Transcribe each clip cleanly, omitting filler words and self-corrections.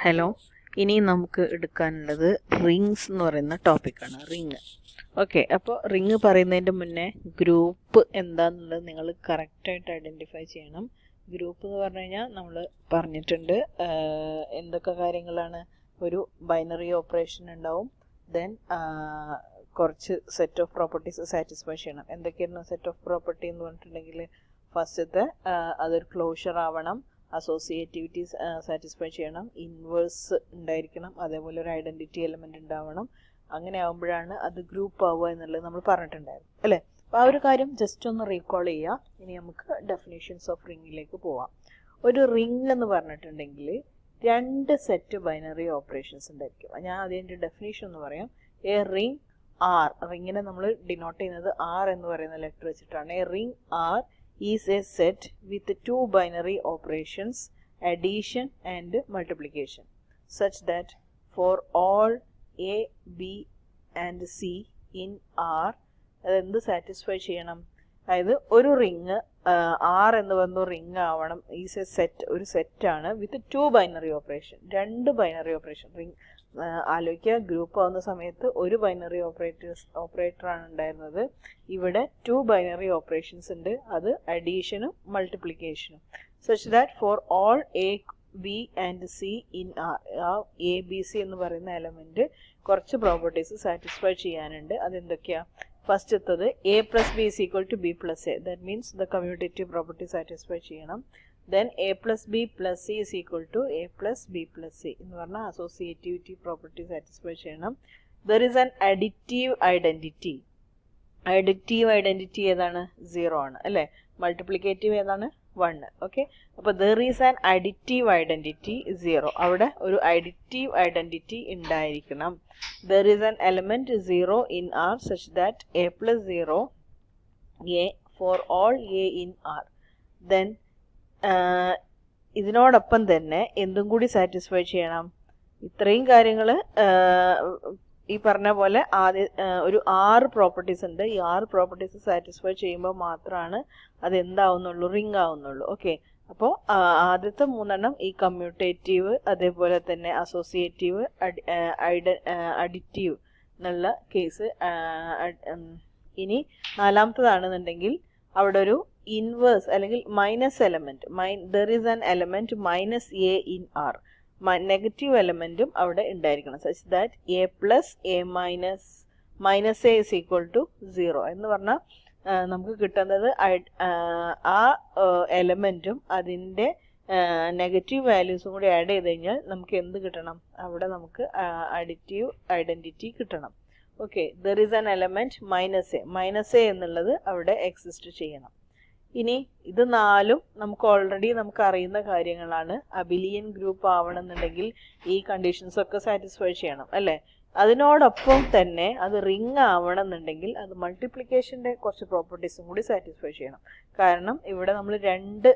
Hello, ഇനി നമുക്ക് എടുക്കാനുള്ളത് rings എന്ന് പറയുന്ന ടോപ്പിക്കാണ്. റിങ്. ഓക്കെ, അപ്പോൾ റിങ് പറയുന്നതിൻ്റെ മുന്നേ ഗ്രൂപ്പ് എന്താണെന്നുള്ളത് നിങ്ങൾ കറക്റ്റായിട്ട് ഐഡൻറ്റിഫൈ ചെയ്യണം. ഗ്രൂപ്പ് എന്ന് പറഞ്ഞു കഴിഞ്ഞാൽ നമ്മൾ പറഞ്ഞിട്ടുണ്ട് എന്തൊക്കെ കാര്യങ്ങളാണ്. ഒരു ബൈനറി ഓപ്പറേഷൻ ഉണ്ടാവും, ദെൻ കുറച്ച് സെറ്റ് ഓഫ് പ്രോപ്പർട്ടീസ് സാറ്റിസ്ഫൈ ചെയ്യണം. എന്തൊക്കെയായിരുന്നു സെറ്റ് ഓഫ് പ്രോപ്പർട്ടി എന്ന് പറഞ്ഞിട്ടുണ്ടെങ്കിൽ, ഫസ്റ്റത്തെ അതൊരു ക്ലോഷർ ആവണം, അസോസിയേറ്റിവിറ്റീസ് സാറ്റിസ്ഫൈ ചെയ്യണം, ഇൻവേഴ്സ് ഉണ്ടായിരിക്കണം, അതേപോലെ ഒരു ഐഡൻറ്റിറ്റി എലമെൻ്റ് ഉണ്ടാവണം. അങ്ങനെ ആകുമ്പോഴാണ് അത് ഗ്രൂപ്പ് ആവുക എന്നുള്ളത് നമ്മൾ പറഞ്ഞിട്ടുണ്ടായിരുന്നു അല്ലേ. അപ്പോൾ ആ ഒരു കാര്യം ജസ്റ്റ് ഒന്ന് റീകോൾ ചെയ്യുക. ഇനി നമുക്ക് ഡെഫിനേഷൻസ് ഓഫ് റിങ്ങിലേക്ക് പോവാം. ഒരു റിങ് എന്ന് പറഞ്ഞിട്ടുണ്ടെങ്കിൽ രണ്ട് സെറ്റ് ബൈനറി ഓപ്പറേഷൻസ് ഉണ്ടായിരിക്കും. ഞാൻ അതിൻ്റെ ഡെഫിനേഷൻ എന്ന് പറയാം. എ റിങ് ആർ, റിങ്ങിനെ നമ്മൾ ഡിനോട്ട് ചെയ്യുന്നത് ആർ എന്ന് പറയുന്ന ലെറ്റർ വെച്ചിട്ടാണ്. A ring R is a set with two binary operations, addition and multiplication, such that for all a, b and c in R അതെന്ത് സാറ്റിസ്ഫൈ ചെയ്യണം. അതായത് ഒരു റിങ് ആർ എന്ന് പറയുന്ന റിങ് ആവണം. ഈസ് എ സെറ്റ്, ഒരു സെറ്റാണ് വിത്ത് ടു ബൈനറി ഓപ്പറേഷൻ, രണ്ട് ബൈനറി ഓപ്പറേഷൻ. റിങ് ആലോചിക്കുക, ഗ്രൂപ്പ് ആവുന്ന സമയത്ത് ഒരു ബൈനറി ഓപ്പറേറ്ററാണ് ഉണ്ടായിരുന്നത്. ഇവിടെ ടു ബൈനറി ഓപ്പറേഷൻസ് ഉണ്ട്, അത് അഡീഷനും മൾട്ടിപ്ലിക്കേഷനും. Such that for all A, B and C in R, ആ എ, ബി, സി എന്ന് പറയുന്ന എലമെന്റ് കുറച്ച് പ്രോപ്പർട്ടീസ് സാറ്റിസ്ഫൈ ചെയ്യാനുണ്ട്. അതെന്തൊക്കെയാ? ഫസ്റ്റത്തത് A plus B is equal to B plus A, that means the commutative property satisfy ചെയ്യണം. Then a plus b plus c is equal to a plus b plus c എന്ന് പറഞ്ഞാൽ associativity property satisfy ചെയ്യണം. There is an additive identity. Additive identity ഏതാണ്? 0 ആണ് അല്ലേ. Multiplicative ഏതാണ്? 1. Okay, അപ്പോൾ there is an additive identity 0. അവിടെ ഒരു അഡിറ്റീവ് ഐഡൻറ്റിറ്റി ഉണ്ടായിരിക്കണം. There is an element 0 in R such that a plus 0 a for all a in R. Then ഇതിനോടൊപ്പം തന്നെ എന്തും കൂടി സാറ്റിസ്ഫൈ ചെയ്യണം. ഇത്രയും കാര്യങ്ങൾ ഈ പറഞ്ഞ പോലെ ഒരു 6 പ്രോപ്പർട്ടീസ് ഉണ്ട്. ഈ 6 പ്രോപ്പർട്ടീസ് സാറ്റിസ്ഫൈ ചെയ്യുമ്പോൾ മാത്രമാണ് അത് എന്താവുന്നുള്ളൂ, റിംഗ് ആവുന്നുള്ളൂ. ഓക്കെ, അപ്പോൾ ആദ്യത്തെ 3 ഈ കമ്മ്യൂട്ടേറ്റീവ്, അതേപോലെ തന്നെ അസോസിയേറ്റീവ്, അഡിറ്റീവ് എന്നുള്ള കേസ്. ഇനി 4മത്തേതാണെന്നുണ്ടെങ്കിൽ അവിടെ ഒരു ഇൻവേഴ്സ് അല്ലെങ്കിൽ minus element, there is an element minus A in R, negative എലമെന്റും അവിടെ ഉണ്ടായിരിക്കണം. Such that A plus A minus A is equal to 0 എന്ന് പറഞ്ഞാൽ നമുക്ക് കിട്ടുന്നത് ആ എലമെന്റും അതിൻ്റെ നെഗറ്റീവ് വാല്യൂസും കൂടി ആഡ് ചെയ്ത് കഴിഞ്ഞാൽ നമുക്ക് എന്ത് കിട്ടണം? അവിടെ നമുക്ക് അഡിറ്റീവ് ഐഡൻറ്റിറ്റി കിട്ടണം. Okay, there is an element minus A എന്നുള്ളത് അവിടെ എക്സിസ്റ്റ് ചെയ്യണം. ഇനി ഇത് 4ഉം നമുക്ക് അറിയുന്ന കാര്യങ്ങളാണ്. അബിലിയൻ ഗ്രൂപ്പ് ആവണമെന്നുണ്ടെങ്കിൽ ഈ കണ്ടീഷൻസ് ഒക്കെ സാറ്റിസ്ഫൈ ചെയ്യണം അല്ലേ. അതിനോടൊപ്പം തന്നെ അത് റിംഗ് ആവണമെന്നുണ്ടെങ്കിൽ അത് മൾട്ടിപ്ലിക്കേഷൻ്റെ കുറച്ച് പ്രോപ്പർട്ടീസും കൂടി സാറ്റിസ്ഫൈ ചെയ്യണം. കാരണം ഇവിടെ നമ്മൾ 2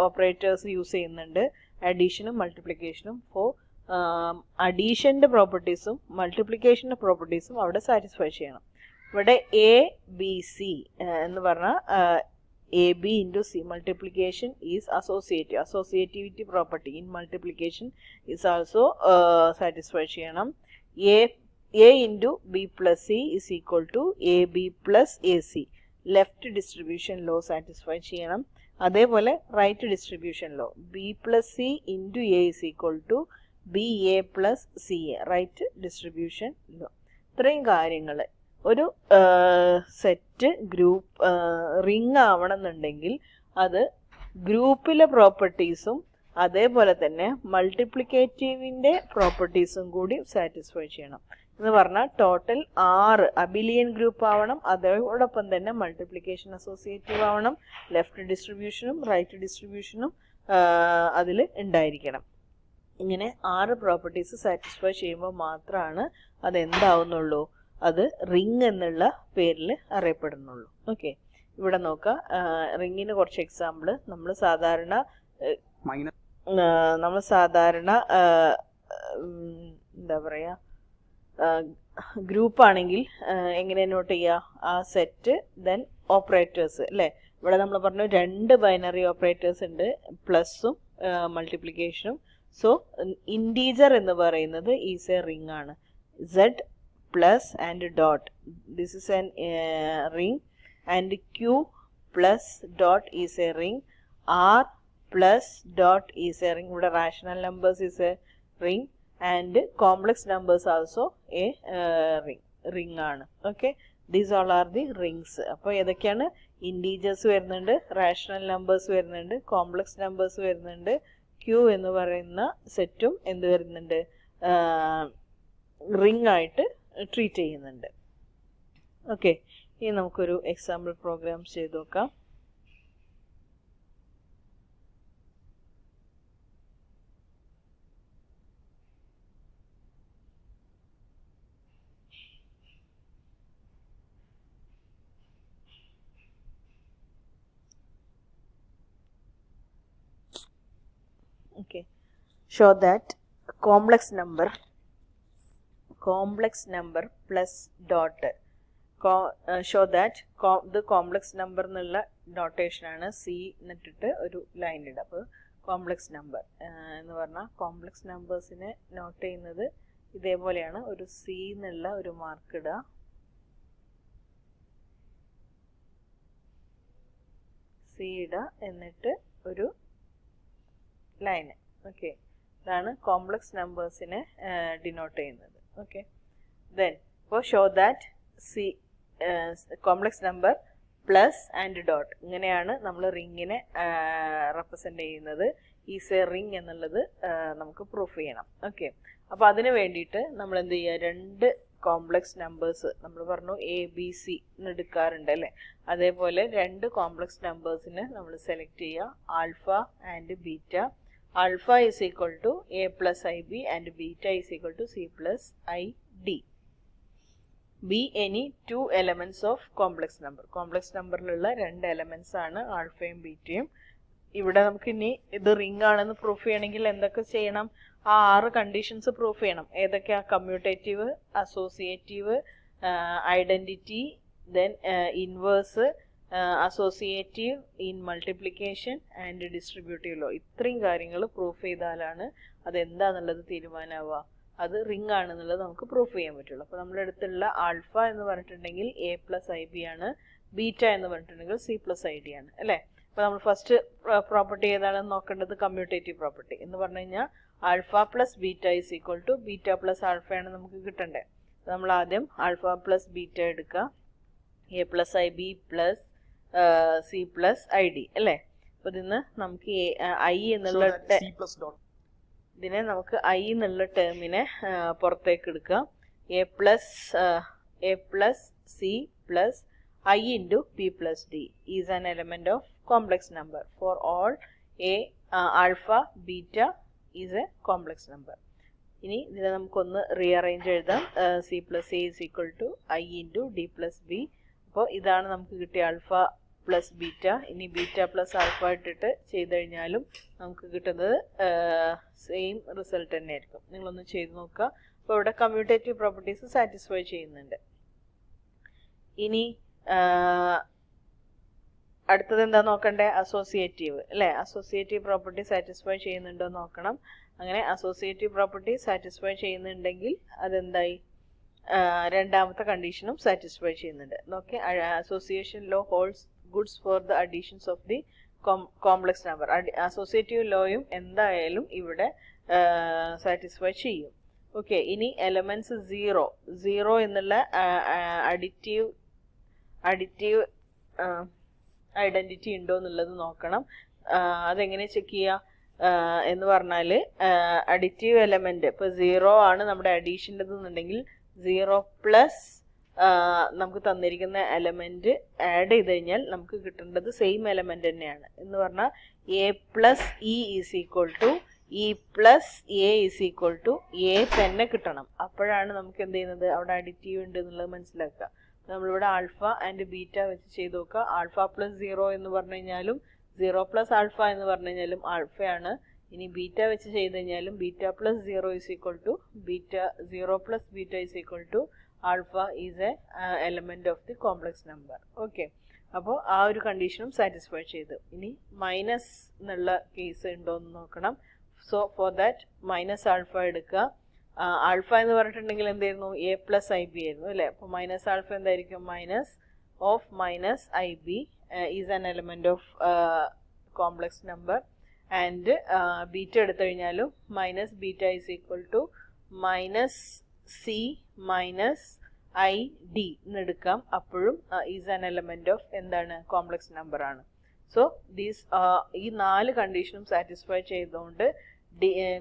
ഓപ്പറേറ്റേഴ്സ് യൂസ് ചെയ്യുന്നുണ്ട്, അഡീഷനും മൾട്ടിപ്ലിക്കേഷനും. ഫോർ അഡീഷൻ്റെ പ്രോപ്പർട്ടീസും മൾട്ടിപ്ലിക്കേഷൻ്റെ പ്രോപ്പർട്ടീസും അവിടെ സാറ്റിസ്ഫൈ ചെയ്യണം. ഇവിടെ എ ബി സി എന്ന് പറഞ്ഞാൽ A B into C, multiplication is associativity property in multiplication is also satisfy ചെയ്യണം. A into B plus C is equal to A B plus A C, left distribution law satisfy ചെയ്യണം. അതേപോലെ right distribution law, B plus C into A is equal to B A plus C A, right distribution law. ഇത്രയും കാര്യങ്ങൾ ഒരു set group ring ആവണമെന്നുണ്ടെങ്കിൽ അത് ഗ്രൂപ്പിലെ പ്രോപ്പർട്ടീസും അതേപോലെ തന്നെ മൾട്ടിപ്ലിക്കേറ്റീവിൻ്റെ പ്രോപ്പർട്ടീസും കൂടി സാറ്റിസ്ഫൈ ചെയ്യണം. എന്ന് പറഞ്ഞാൽ ടോട്ടൽ 6 അബിലിയൻ ഗ്രൂപ്പ് ആവണം. അതോടൊപ്പം തന്നെ മൾട്ടിപ്ലിക്കേഷൻ അസോസിയേറ്റീവ് ആവണം, ലെഫ്റ്റ് ഡിസ്ട്രിബ്യൂഷനും റൈറ്റ് ഡിസ്ട്രിബ്യൂഷനും അതിൽ ഉണ്ടായിരിക്കണം. ഇങ്ങനെ 6 പ്രോപ്പർട്ടീസ് സാറ്റിസ്ഫൈ ചെയ്യുമ്പോൾ മാത്രമാണ് അതെന്താവുന്നുള്ളൂ, അത് റിംഗ് എന്നുള്ള പേരിൽ അറിയപ്പെടുന്നുള്ളൂ. ഓക്കെ, ഇവിടെ നോക്കാം. റിങ്ങിന് കുറച്ച് എക്സാമ്പിൾ. നമ്മൾ സാധാരണ എന്താ പറയുക, ഗ്രൂപ്പ് ആണെങ്കിൽ എങ്ങനെ നോട്ട് ചെയ്യുക? ആ സെറ്റ് ദെൻ ഓപ്പറേറ്റേഴ്സ് അല്ലേ. ഇവിടെ നമ്മൾ പറഞ്ഞു 2 ബൈനറി ഓപ്പറേറ്റേഴ്സ് ഉണ്ട്, പ്ലസും മൾട്ടിപ്ലിക്കേഷനും. സോ ഇൻറ്റീജർ എന്ന് പറയുന്നത് ഈസ് എ റിംഗ് ആണ്. z plus and dot, this is an ring, and q plus dot is a ring, r plus dot is a ring. ഇവിടെ rational numbers is a ring and complex numbers also a ring ആണ്. okay, these all are the rings. അപ്പോൾ ഏതൊക്കെയാണ്? Integers വരുന്നുണ്ട്, rational numbers വരുന്നുണ്ട്, complex numbers വരുന്നുണ്ട്, Q എന്ന് പറയുന്ന സെറ്റും എന്ത് വരുന്നുണ്ട്? റിംഗ് ആയിട്ട് ട്രീറ്റ് ചെയ്യുന്നുണ്ട്. ഓക്കെ, ഇനി നമുക്കൊരു എക്സാമ്പിൾ പ്രോഗ്രാം ചെയ്ത് നോക്കാം. Okay, show that complex number plus dot, show that the complex number എന്നുള്ള notation ആണ്. C എന്നിട്ടിട്ട് ഒരു ലൈൻ ഇടുക. അപ്പോൾ കോംപ്ലക്സ് നമ്പർ എന്ന് പറഞ്ഞാൽ കോംപ്ലക്സ് നമ്പേഴ്സിനെ നോട്ട് ചെയ്യുന്നത് ഇതേപോലെയാണ്. ഒരു C എന്നുള്ള ഒരു മാർക്ക് ഇടുക. C ഇടുക, എന്നിട്ട് ഒരു ലൈന്. ഓക്കെ, ഇതാണ് കോംപ്ലക്സ് നമ്പേഴ്സിനെ ഡിനോട്ട് ചെയ്യുന്നത്. ഓക്കെ, ദെൻ ഇപ്പോൾ show that C complex number plus and dot, ഇങ്ങനെയാണ് നമ്മൾ റിങ്ങിനെ റെപ്രസെൻ്റ് ചെയ്യുന്നത്. ഈസ് എ റിംഗ് എന്നുള്ളത് നമുക്ക് പ്രൂഫ് ചെയ്യണം. ഓക്കെ, അപ്പോൾ അതിന് വേണ്ടിയിട്ട് നമ്മൾ എന്ത് ചെയ്യുക? രണ്ട് കോംപ്ലക്സ് നമ്പേഴ്സ് നമ്മൾ പറഞ്ഞു ABC എന്ന് എടുക്കാറുണ്ട് അല്ലേ? അതേപോലെ രണ്ട് കോംപ്ലക്സ് നമ്പേഴ്സിന് നമ്മൾ സെലക്ട് ചെയ്യുക, alpha and beta. Alpha is equal to a plus ib and beta is equal to c plus id. Be any two elements of complex number. Complex numberലുള്ള രണ്ട് എലമെന്റ്സ് ആണ് ആൽഫയും ബീറ്റയും. ഇവിടെ നമുക്ക് ഇനി ഇത് റിംഗ് ആണെന്ന് പ്രൂഫ് ചെയ്യണമെങ്കിൽ എന്തൊക്കെ ചെയ്യണം? ആ 6 കണ്ടീഷൻസ് പ്രൂഫ് ചെയ്യണം. ഏതൊക്കെയാ? Commutative, associative, identity, then inverse, associative, in multiplication and distributive law. ഇത്രയും കാര്യങ്ങൾ പ്രൂഫ് ചെയ്താലാണ് അതെന്താന്നുള്ളത് തീരുമാനമാവുക. അത് റിംഗ് ആണെന്നുള്ളത് നമുക്ക് പ്രൂഫ് ചെയ്യാൻ പറ്റുള്ളൂ. അപ്പോൾ നമ്മുടെ അടുത്തുള്ള ആൽഫ എന്ന് പറഞ്ഞിട്ടുണ്ടെങ്കിൽ a പ്ലസ് ഐ ബി ആണ്, ബീറ്റ എന്ന് പറഞ്ഞിട്ടുണ്ടെങ്കിൽ c പ്ലസ് ഐ ഡി ആണ് അല്ലേ? അപ്പോൾ നമ്മൾ ഫസ്റ്റ് പ്രോപ്പർട്ടി ഏതാണെന്ന് നോക്കേണ്ടത്? കമ്മ്യൂട്ടേറ്റീവ് പ്രോപ്പർട്ടി എന്ന് പറഞ്ഞു കഴിഞ്ഞാൽ alpha plus beta is equal to beta plus ആൽഫയാണ് നമുക്ക് കിട്ടണ്ടേ. നമ്മൾ ആദ്യം ആൽഫ പ്ലസ് ബീറ്റ എടുക്കുക, a plus I B plus C plus I D അല്ലേ? അപ്പോൾ ഇതിന് നമുക്ക് ഐ എന്നുള്ള ഇതിനെ നമുക്ക് ഐ എന്നുള്ള ടേമിനെ പുറത്തേക്ക് എടുക്കുക. A plus C plus i into b plus d is an element of complex number for all a alpha beta is a complex number. ഇനി ഇതിനെ നമുക്കൊന്ന് റീഅറേഞ്ച് എഴുതാം. C plus a is equal to i into d plus b. അപ്പോൾ ഇതാണ് നമുക്ക് കിട്ടിയ alpha plus beta. ഇനി beta plus alpha ഇട്ടിട്ട് ചെയ്ത് കഴിഞ്ഞാലും നമുക്ക് കിട്ടുന്നത് സെയിം റിസൾട്ട് തന്നെ ആയിരിക്കും. നിങ്ങളൊന്ന് ചെയ്ത് നോക്കുക. അപ്പോൾ ഇവിടെ കമ്മ്യൂട്ടേറ്റീവ് പ്രോപ്പർട്ടീസ് സാറ്റിസ്ഫൈ ചെയ്യുന്നുണ്ട്. ഇനി അടുത്തത് എന്താ നോക്കണ്ടേ? അസോസിയേറ്റീവ് അല്ലേ? അസോസിയേറ്റീവ് പ്രോപ്പർട്ടി സാറ്റിസ്ഫൈ ചെയ്യുന്നുണ്ടോ നോക്കണം. അങ്ങനെ അസോസിയേറ്റീവ് പ്രോപ്പർട്ടി സാറ്റിസ്ഫൈ ചെയ്യുന്നുണ്ടെങ്കിൽ അതെന്തായി? രണ്ടാമത്തെ കണ്ടീഷനും സാറ്റിസ്ഫൈ ചെയ്യുന്നുണ്ട്. നോക്കി, association law holds goods for the additions of the complex number. Associative ലോയും എന്തായാലും ഇവിടെ സാറ്റിസ്ഫൈ ചെയ്യും. ഓക്കെ, ഇനി എലമെന്റ്സ് സീറോ എന്നുള്ള അഡിറ്റീവ് ഐഡന്റിറ്റി ഉണ്ടോ എന്നുള്ളത് നോക്കണം. അതെങ്ങനെ ചെക്ക് ചെയ്യുക എന്ന് പറഞ്ഞാൽ അഡിറ്റീവ് എലമെന്റ് ഇപ്പോൾ 0 ആണ് നമ്മുടെ അഡീഷൻ്റെത് എന്നുണ്ടെങ്കിൽ 0 പ്ലസ് നമുക്ക് തന്നിരിക്കുന്ന എലമെന്റ് ആഡ് ചെയ്ത് കഴിഞ്ഞാൽ നമുക്ക് കിട്ടേണ്ടത് സെയിം എലമെന്റ് തന്നെയാണ്. എന്ന് പറഞ്ഞാൽ a plus e is equal to e plus a is equal to a തന്നെ കിട്ടണം. അപ്പോഴാണ് നമുക്ക് എന്ത് ചെയ്യുന്നത്? അവിടെ അഡിറ്റീവ് ഉണ്ട് എന്നുള്ളത് മനസ്സിലാക്കുക. നമ്മളിവിടെ ആൽഫ ആൻഡ് ബീറ്റ വെച്ച് ചെയ്ത് നോക്കുക. ആൽഫ പ്ലസ് 0 എന്ന് പറഞ്ഞു കഴിഞ്ഞാലും 0 പ്ലസ് ആൽഫ എന്ന് പറഞ്ഞു കഴിഞ്ഞാലും ആൽഫയാണ്. ഇനി ബീറ്റ വെച്ച് ചെയ്ത് കഴിഞ്ഞാലും beta plus 0 is equal to beta 0 plus beta is equal to alpha is a element of the complex number. Okay, അപ്പോൾ ആ ഒരു കണ്ടീഷനും സാറ്റിസ്ഫൈ ചെയ്തു. ഇനി മൈനസ് എന്നുള്ള കേസ് ഉണ്ടോ എന്ന് നോക്കണം. So for that minus alpha എടുക്കുക. ആൽഫ എന്ന് പറഞ്ഞിട്ടുണ്ടെങ്കിൽ എന്തായിരുന്നു, എ പ്ലസ് ഐ ബി ആയിരുന്നു അല്ലേ. അപ്പോൾ മൈനസ് ആൽഫ എന്തായിരിക്കും, minus of minus i b is an element of complex number. And beta എടുത്തു കഴിഞ്ഞാലും minus beta is equal to minus c minus i d എന്ന് എടുക്കാം. അപ്പോഴും ഈസ് ആൻ എലമെന്റ് ഓഫ് എന്താണ്, കോംപ്ലക്സ് നമ്പർ ആണ്. So these ഈ 4 കണ്ടീഷനും satisfy ചെയ്തുകൊണ്ട്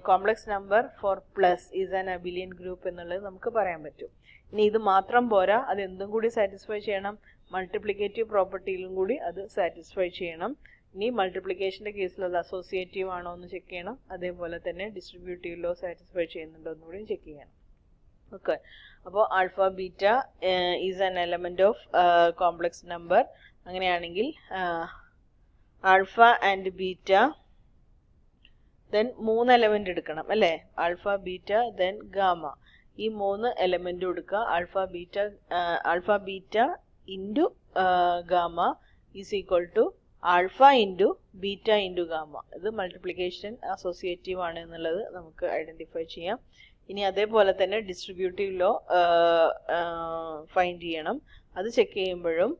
complex number for plus is an abelian group എന്നുള്ളത് നമുക്ക് പറയാൻ പറ്റും. ഇനി ഇത് മാത്രം പോരാ, അത് എന്തും കൂടി സാറ്റിസ്ഫൈ ചെയ്യണം, മൾട്ടിപ്ലിക്കേറ്റീവ് പ്രോപ്പർട്ടിയിലും കൂടി അത് സാറ്റിസ്ഫൈ ചെയ്യണം. ഇനി മൾട്ടിപ്ലിക്കേഷൻ്റെ കേസിൽ അത് അസോസിയേറ്റീവ് ആണോ എന്ന് ചെക്ക് ചെയ്യണം. അതേപോലെ തന്നെ ഡിസ്ട്രിബ്യൂട്ടീവ് ലോ സാറ്റിസ്ഫൈ ചെയ്യുന്നുണ്ടോ എന്ന് കൂടി ചെക്ക് ചെയ്യണം. ഓക്കെ, അപ്പോൾ alpha beta is an element of complex number. അങ്ങനെയാണെങ്കിൽ alpha and beta then 3 element എടുക്കണം അല്ലേ. ആൽഫ ബീറ്റ ദെൻ ഗാമ, ഈ 3 എലമെന്റും എടുക്കുക. Alpha beta into gamma is equal to alpha into beta into gamma. ഇത് multiplication associative ആണ് എന്നുള്ളത് നമുക്ക് ഐഡന്റിഫൈ ചെയ്യാം. ഇനി അതേപോലെ തന്നെ ഡിസ്ട്രിബ്യൂട്ടീവ് ലോ ഫൈൻഡ് ചെയ്യണം. അത് ചെക്ക് ചെയ്യുമ്പോഴും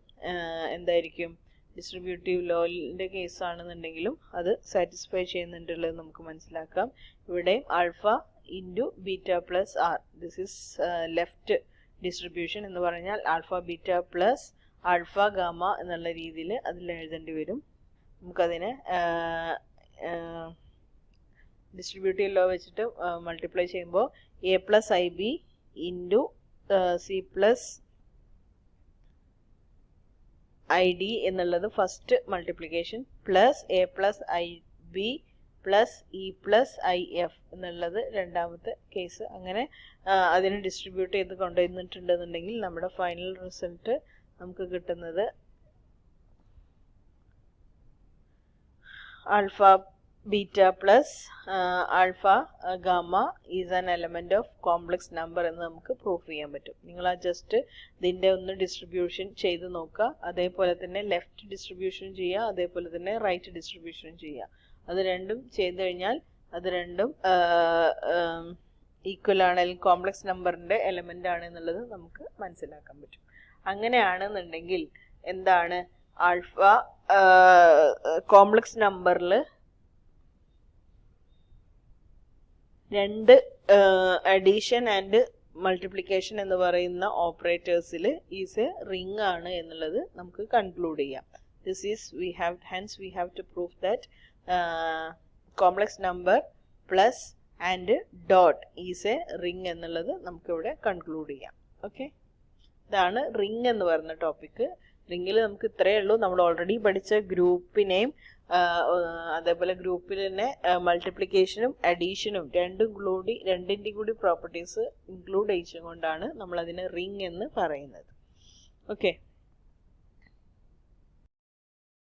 എന്തായിരിക്കും, ഡിസ്ട്രിബ്യൂട്ടീവ് ലോയിൻ്റെ കേസാണെന്നുണ്ടെങ്കിലും അത് സാറ്റിസ്ഫൈ ചെയ്യുന്നുണ്ടുള്ളത് നമുക്ക് മനസ്സിലാക്കാം. ഇവിടെ alpha into beta plus R, this is left distribution എന്ന് പറഞ്ഞാൽ alpha beta plus alpha gamma എന്നുള്ള രീതിയിൽ അതിൽ എഴുതേണ്ടി വരും. നമുക്കതിനെ ഡിസ്ട്രിബ്യൂട്ടീവ് ലോ വെച്ചിട്ട് മൾട്ടിപ്ലൈ ചെയ്യുമ്പോൾ A plus I B into C plus I D എന്നുള്ളത് first multiplication, plus A plus I B plus E plus I F എന്നുള്ളത് രണ്ടാമത്തെ കേസ്. അങ്ങനെ അതിനെ ഡിസ്ട്രിബ്യൂട്ട് ചെയ്ത് കൊണ്ടുവന്നിട്ടുണ്ടെന്നുണ്ടെങ്കിൽ നമ്മുടെ ഫൈനൽ റിസൾട്ട് നമുക്ക് കിട്ടുന്നത് alpha beta plus alpha gamma is an element of complex number എന്ന് നമുക്ക് പ്രൂഫ് ചെയ്യാൻ പറ്റും. നിങ്ങൾ ആ ജസ്റ്റ് ഇതിൻ്റെ ഒന്ന് ഡിസ്ട്രിബ്യൂഷൻ ചെയ്ത് നോക്കുക. അതേപോലെ തന്നെ ലെഫ്റ്റ് ഡിസ്ട്രിബ്യൂഷൻ ചെയ്യുക, അതേപോലെ തന്നെ റൈറ്റ് ഡിസ്ട്രിബ്യൂഷൻ ചെയ്യുക. അത് രണ്ടും ചെയ്ത് കഴിഞ്ഞാൽ അത് രണ്ടും ഈക്വൽ ആണ്, അല്ലെങ്കിൽ കോംപ്ലക്സ് നമ്പറിൻ്റെ എലമെന്റ് ആണ് എന്നുള്ളത് നമുക്ക് മനസ്സിലാക്കാൻ പറ്റും. അങ്ങനെയാണെന്നുണ്ടെങ്കിൽ എന്താണ്, ആൽഫ കോംപ്ലക്സ് നമ്പറിൽ 2 അഡീഷൻ ആൻഡ് മൾട്ടിപ്ലിക്കേഷൻ എന്ന് പറയുന്ന ഓപ്പറേറ്റേഴ്സിൽ ഈസ് എ റിംഗ് ആണ് എന്നുള്ളത് നമുക്ക് കൺക്ലൂഡ് ചെയ്യാം. This is hence we have to prove that complex number plus and dot is A ring എന്നുള്ളത് നമുക്കിവിടെ കൺക്ലൂഡ് ചെയ്യാം. ഓക്കെ, ഇതാണ് റിംഗ് എന്ന് പറയുന്ന ടോപ്പിക്ക്. റിംഗിൽ നമുക്ക് ഇത്രയേ ഉള്ളൂ. നമ്മൾ ഓൾറെഡി പഠിച്ച ഗ്രൂപ്പിനെയും അതേപോലെ ഗ്രൂപ്പിൽ തന്നെ മൾട്ടിപ്ലിക്കേഷനും അഡീഷനും രണ്ടിൻ്റെയും കൂടി പ്രോപ്പർട്ടീസ് ഇൻക്ലൂഡ് ചെയ്തുകൊണ്ടാണ് നമ്മൾ അതിനെ റിംഗ് എന്ന് പറയുന്നത്. ഓക്കെ.